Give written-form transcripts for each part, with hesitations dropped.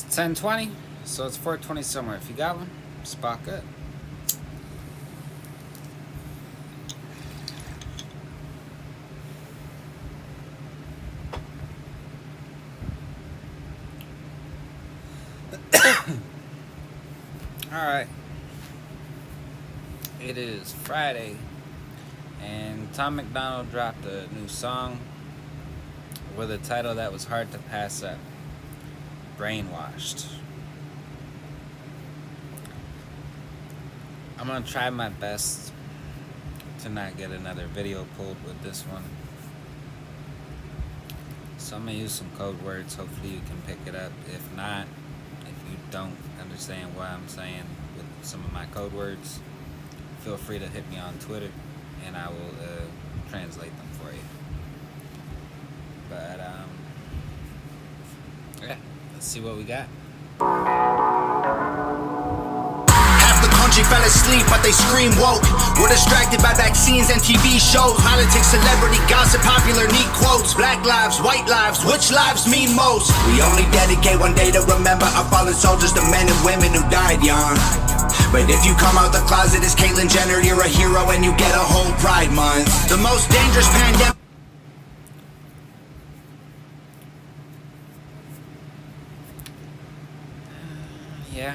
It's 10:20, so it's 4:20 somewhere. If you got one, spot good. Alright. It is Friday, and Tom MacDonald dropped a new song with a title that was hard to pass up. Brainwashed. I'm gonna try my best to not get another video pulled with this one. So I'm gonna use some code words. Hopefully you can pick it up. If not, if you don't understand what I'm saying with some of my code words, feel free to hit me on Twitter and I will translate them for you. But yeah, let's see what we got. Half the country fell asleep, but they scream woke. We're distracted by vaccines and TV shows, politics, celebrity gossip, popular neat quotes. Black lives, white lives, which lives mean most? We only dedicate one day to remember our fallen soldiers, the men and women who died young. But if you come out the closet as Caitlyn Jenner, you're a hero and you get a whole Pride Month. The most dangerous pandemic. Yeah.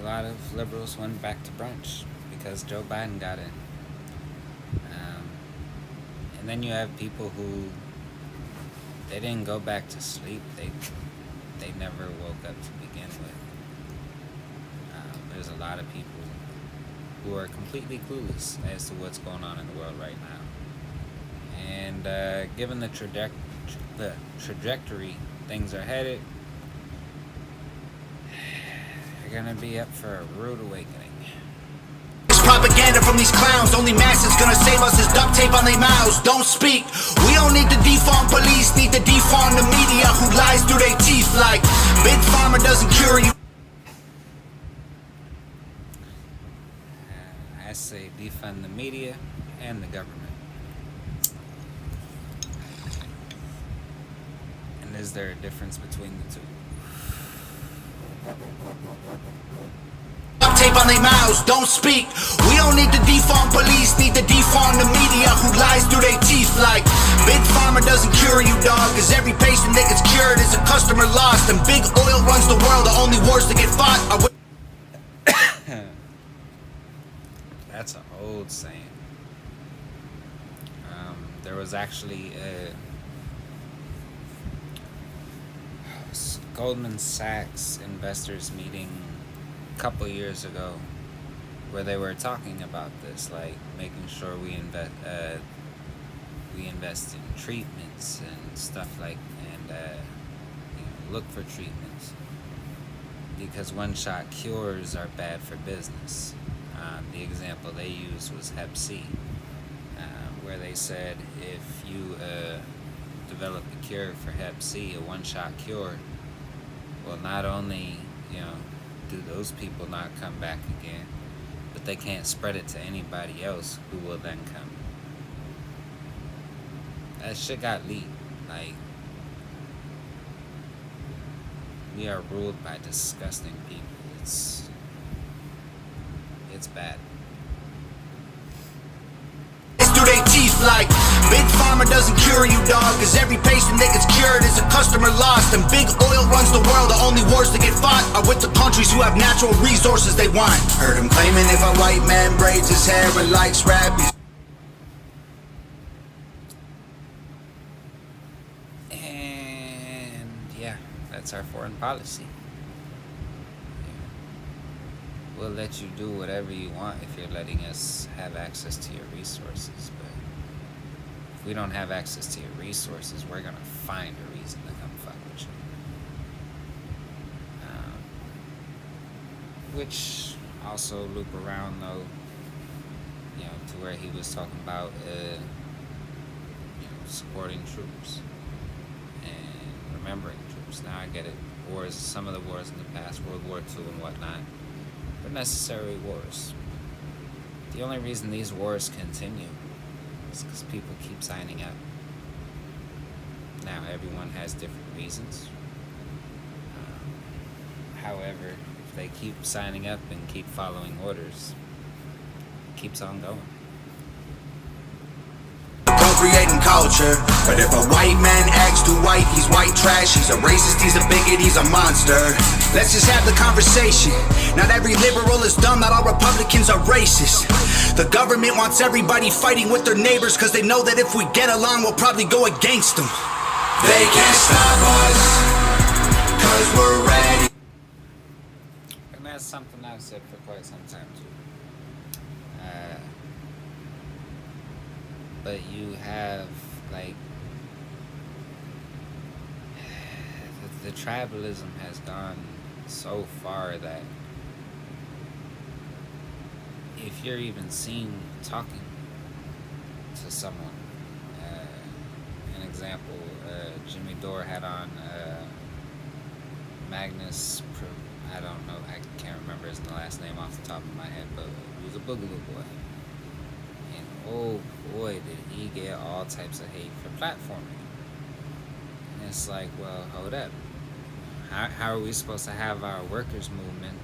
A lot of liberals went back to brunch because Joe Biden got in. And then you have people who, they didn't go back to sleep. They never woke up to begin with. There's a lot of people who are completely clueless as to what's going on in the world right now. And given the trajectory things are headed, you're gonna be up for a rude awakening. Propaganda from these clowns. Only masses gonna save us is duct tape on their mouths. Don't speak. We don't need to defund police. Need to defund the media who lies through their teeth like Big Pharma doesn't cure you. I say defund the media and the government. And is there a difference between the two? Duct tape on their mouths. Don't speak. We don't need to defund police. Need to defund the media who lies through their teeth like Big Pharma doesn't cure you, dog. Cause every patient that gets cured is a customer lost. And big oil runs the world. The only wars that get fought are with. That's an old saying. There was actually a Goldman Sachs investors meeting a couple years ago where they were talking about this, like making sure we invest in treatments and stuff like, and look for treatments, because one-shot cures are bad for business. The example they used was Hep C, where they said if you develop a cure for Hep C, a one-shot cure, will not only do those people not come back again, but they can't spread it to anybody else who will then come. That shit got leaked. Like, we are ruled by disgusting people. It's bad. Through their teeth like Big Pharma doesn't cure you, dog. Cause every patient that gets cured is a customer lost. And big oil runs the world. The only wars that get fought are with the countries who have natural resources they want. Heard him claiming if a white man braids his hair and likes rap, And yeah, that's our foreign policy. We'll let you do whatever you want if you're letting us have access to your resources. But if we don't have access to your resources, we're gonna find a reason to come fuck with you. Which also loop around though, to where he was talking about supporting troops and remembering troops. Now I get it. Wars, some of the wars in the past, World War II and whatnot, they're necessary wars. The only reason these wars continue is because people keep signing up. Now, everyone has different reasons. However, if they keep signing up and keep following orders, it keeps on going. Creating culture. But if a white man acts too white, he's white trash. He's a racist, he's a bigot, he's a monster. Let's just have the conversation. Not every liberal is dumb, not all Republicans are racist. The government wants everybody fighting with their neighbors, cause they know that if we get along, we'll probably go against them. They can't stop us, cause we're ready. And that's something I've said for quite some time too. But you have, like, the tribalism has gone so far that if you're even seen talking to someone, an example, Jimmy Dore had on Magnus, I don't know, I can't remember his last name off the top of my head, but he was a Boogaloo boy. And oh boy, did he get all types of hate for platforming. And it's like, well, hold up. How are we supposed to have our workers' movement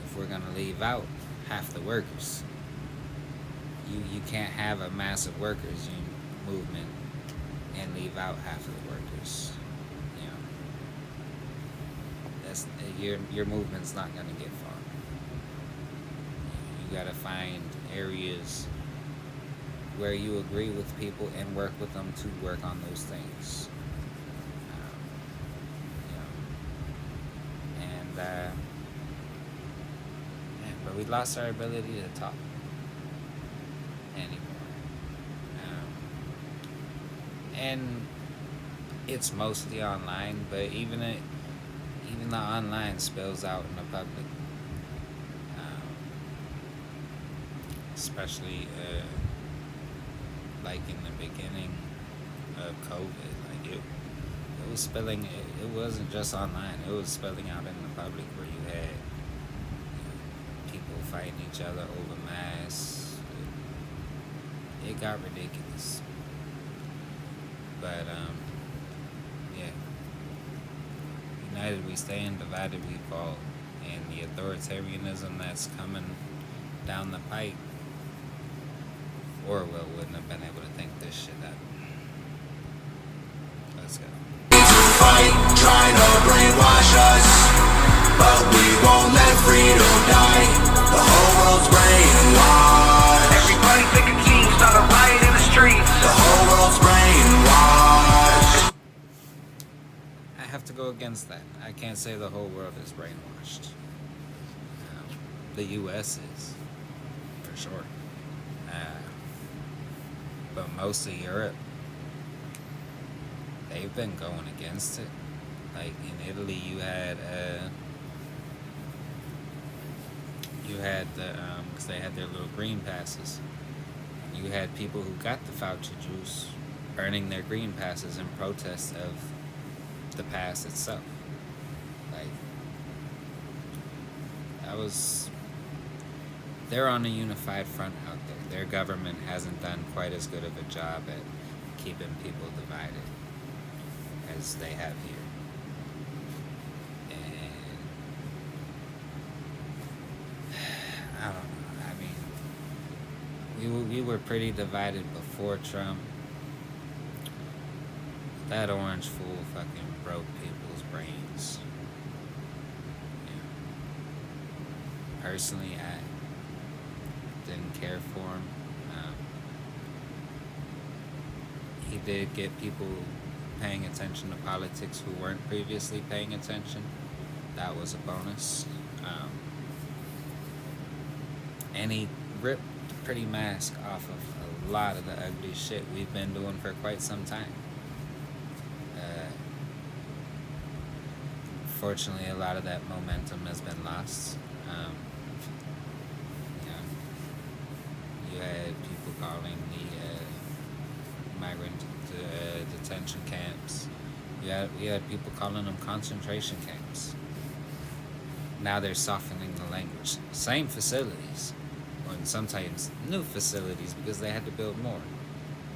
if we're going to leave out half the workers? You can't have a massive workers' movement and leave out half of the workers. You know, that's your movement's not going to get far. You got to find areas where you agree with people and work with them to work on those things. But we lost our ability to talk anymore. And it's mostly online, but even the online spills out in the public. Especially like in the beginning of COVID, like it was spilling. It wasn't just online. It was spilling out in the public, where you had people fighting each other over masks. It got ridiculous. But yeah, united we stand, divided we fall, and the authoritarianism that's coming down the pipe, Orwell wouldn't have been able to think this shit up. Let's go. Fight, trying to brainwash us, but we won't let freedom die. The whole world's brainwashed. Everybody pick a team, start a riot in the streets. The whole world's brainwashed. I have to go against that. I can't say the whole world is brainwashed. The U.S. is, for sure. But most of Europe, they've been going against it. Like in Italy, you had the because they had their little green passes. You had people who got the Fauci juice burning their green passes in protest of the pass itself. Like they're on a unified front out there. Their government hasn't done quite as good of a job at keeping people divided as they have here. And I don't know. I mean, we were pretty divided before Trump. That orange fool fucking broke people's brains. Yeah. Personally, I didn't care for him. He did get people paying attention to politics who weren't previously paying attention. That was a bonus. And he ripped the pretty mask off of a lot of the ugly shit we've been doing for quite some time. Fortunately, a lot of that momentum has been lost. You had people calling the migrant detention camps. You had people calling them concentration camps. Now they're softening the language. Same facilities, or sometimes new facilities because they had to build more,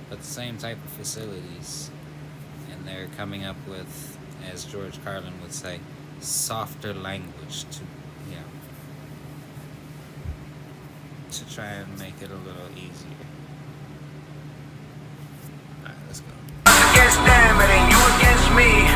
but the same type of facilities. And they're coming up with, as George Carlin would say, softer language to, you know, to try and make it a little easier. Alright, let's go. Against them, it ain't you against me.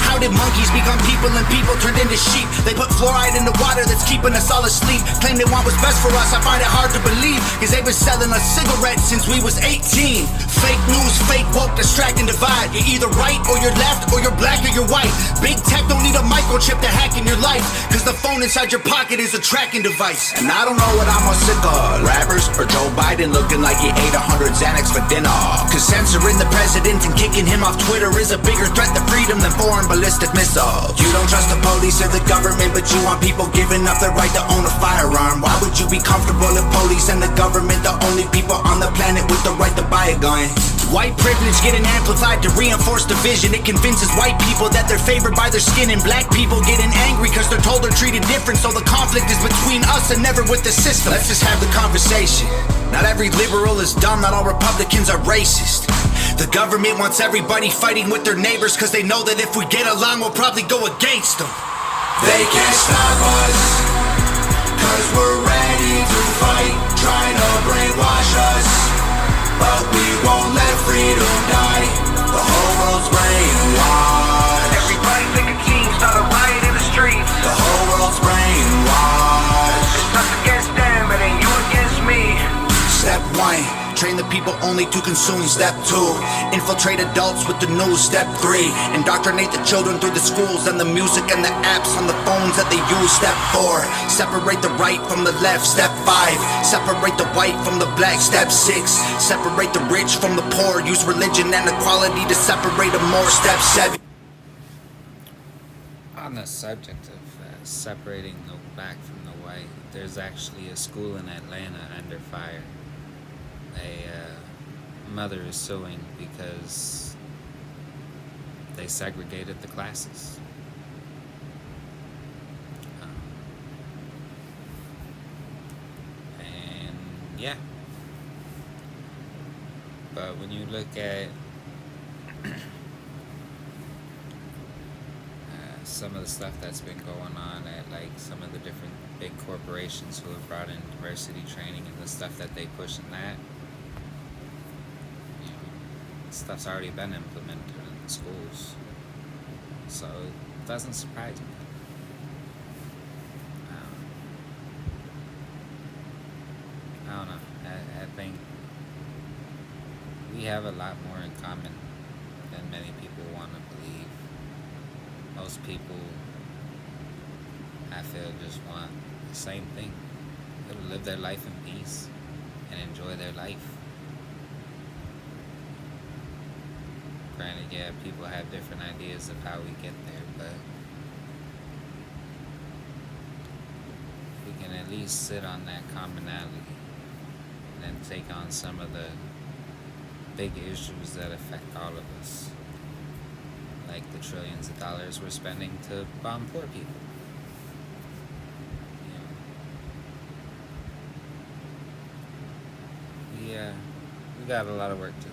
How did monkeys become people and people turned into sheep? They put fluoride in the water that's keeping us all asleep. Claim they want what's best for us, I find it hard to believe, cause they've been selling us cigarettes since we was 18. Fake news, fake woke, distract and divide. You're either right or you're left, or you're black or you're white. Big tech don't need a microchip to hack in your life, cause the phone inside your pocket is a tracking device. And I don't know what I'm more sick of, rappers or Joe Biden looking like he ate 100 Xanax for dinner. Cause censoring the president and kicking him off Twitter is a bigger threat to freedom than foreign ballistic missiles. You don't trust the police or the government, but you want people giving up their right to own a firearm. Why would you be comfortable if police and the government the only people on the planet with the right to buy a gun? White privilege getting amplified to reinforce division. It convinces white people that they're favored by their skin, and black people getting angry cause they're told they're treated different. So the conflict is between us and never with the system. Let's just have the conversation. Not every liberal is dumb, not all Republicans are racist. The government wants everybody fighting with their neighbors cause they know that if we get along we'll probably go against them. They can't stop us cause we're ready to fight, trying to brainwash us, but we won't let freedom die. The whole world's brainwashed. Everybody pick a team, start a riot in the streets. The whole world's brainwashed. It's us against them, it ain't you against me. Step 1, train the people only to consume. Step 2, infiltrate adults with the news. Step 3, indoctrinate the children through the schools and the music and the apps on the phones that they use. Step 4, separate the right from the left. Step 5, separate the white from the black. Step 6, separate the rich from the poor. Use religion and equality to separate them more. Step 7. On the subject of separating the black from the white, there's actually a school in Atlanta under fire. A mother is suing because they segregated the classes. And yeah, but when you look at some of the stuff that's been going on at like some of the different big corporations who have brought in diversity training and the stuff that they push in that, stuff's already been implemented in the schools, so it doesn't surprise me. I don't know. I think we have a lot more in common than many people want to believe. Most people, I feel, just want the same thing: to live their life in peace and enjoy their life. Granted, yeah, people have different ideas of how we get there, but we can at least sit on that commonality and then take on some of the big issues that affect all of us, like the trillions of dollars we're spending to bomb poor people. Yeah, we got a lot of work to do.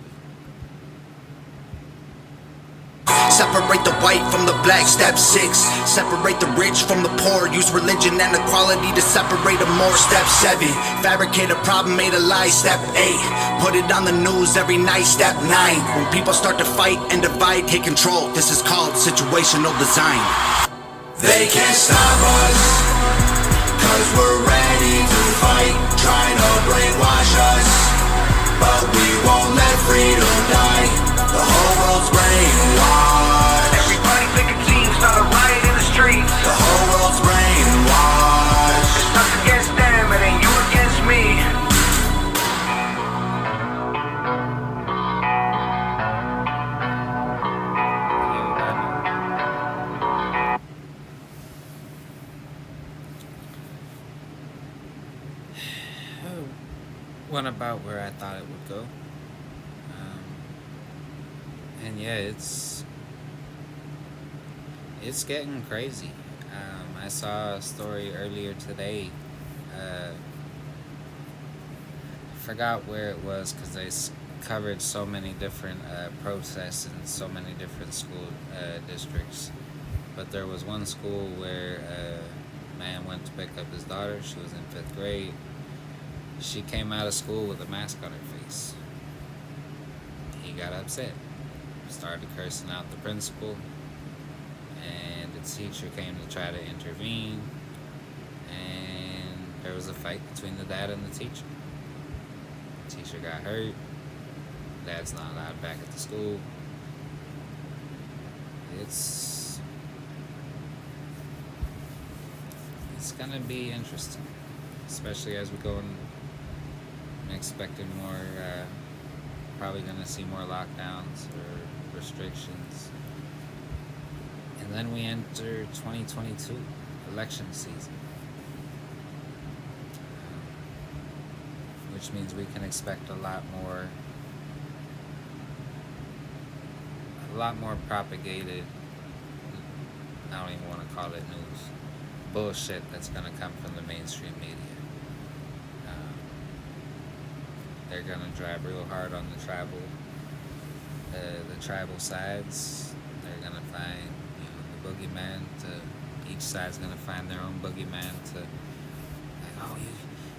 Separate the white from the black. Step 6, separate the rich from the poor. Use religion and equality to separate them more. Step 7, fabricate a problem, made a lie. Step 8, put it on the news every night. Step 9, when people start to fight and divide, take control. This is called situational design. They can't stop us cause we're ready to fight, trying to brainwash us, but we won't let freedom die. The whole world's brainwashed. Everybody pick a team, start a riot in the streets. The whole world's brainwashed. It's us against them, it ain't you against me. Went about where I thought it would go. And yeah, it's getting crazy. I saw a story earlier today. Forgot where it was because they covered so many different protests in so many different school districts. But there was one school where a man went to pick up his daughter. She was in 5th grade. She came out of school with a mask on her face. He got upset, started cursing out the principal, and the teacher came to try to intervene, and there was a fight between the dad and the teacher. The teacher got hurt. Dad's not allowed back at the school. It's gonna be interesting, especially as we go in. I'm expecting more, probably gonna see more lockdowns or restrictions. And then we enter 2022, election season. Which means we can expect a lot more propagated, I don't even want to call it news, bullshit that's going to come from the mainstream media. They're going to drive real hard on the tribal sides. They're going to find, the boogeyman each side's going to find their own boogeyman to, like, oh, you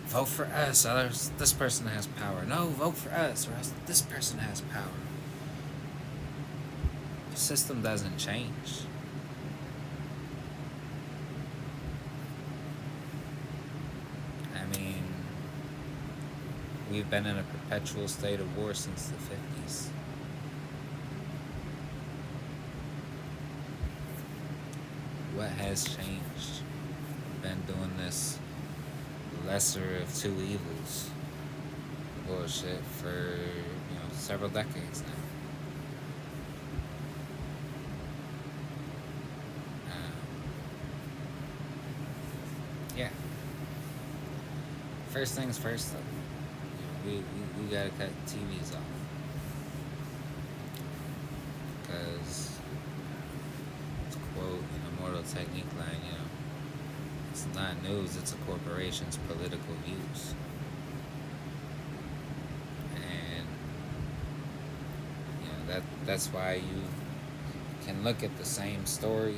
vote for us, or this person has power. No, vote for us, or else this person has power. The system doesn't change. I mean, we've been in a perpetual state of war since the 50s. What has changed? We've been doing this lesser of two evils bullshit for several decades now. Yeah. First things first, though. We gotta cut TVs off, because to quote an Immortal Technique line, it's not news, it's a corporation's political views. And that's why you can look at the same story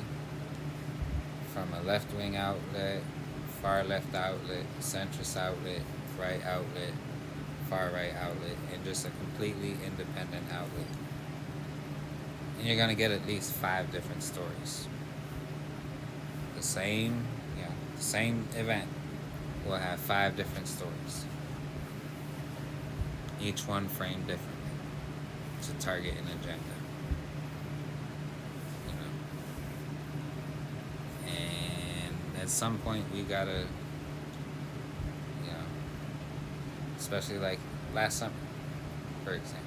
from a left-wing outlet, far left outlet, centrist outlet, right outlet, far right outlet, and just a completely independent outlet. And you're gonna get at least 5 different stories. The same event will have 5 different stories. Each one framed differently to target an agenda. And at some point we gotta, especially like last summer, for example.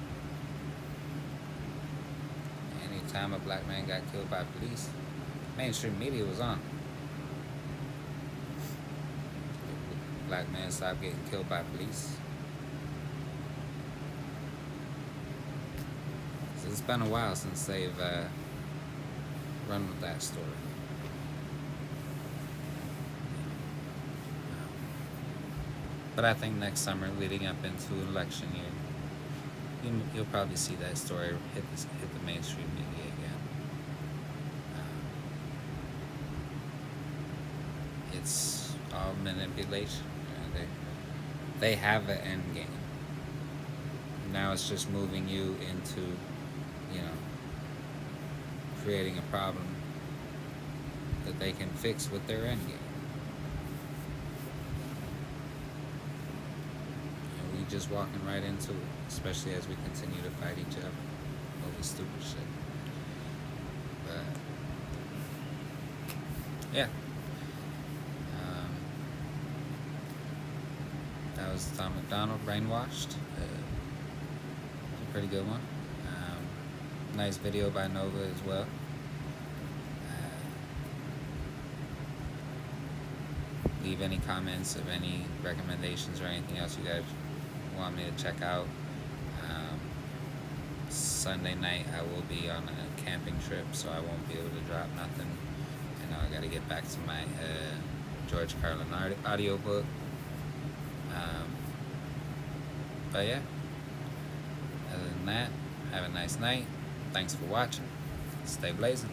Anytime a black man got killed by police, mainstream media was on. Black man stopped getting killed by police. So it's been a while since they've run with that story. But I think next summer, leading up into election year, you'll probably see that story hit the mainstream media again. It's all manipulation. They have an end game. Now it's just moving you into, creating a problem that they can fix with their end game. We just walking right into it, especially as we continue to fight each other over stupid shit. But yeah, that was Tom MacDonald, Brainwashed. A pretty good one. Nice video by Nova as well. Leave any comments of any recommendations or anything else you guys want me to check out. Sunday night I will be on a camping trip, so I won't be able to drop nothing. I gotta get back to my George Carlin audiobook. But yeah, other than that, have a nice night. Thanks for watching. Stay blazing.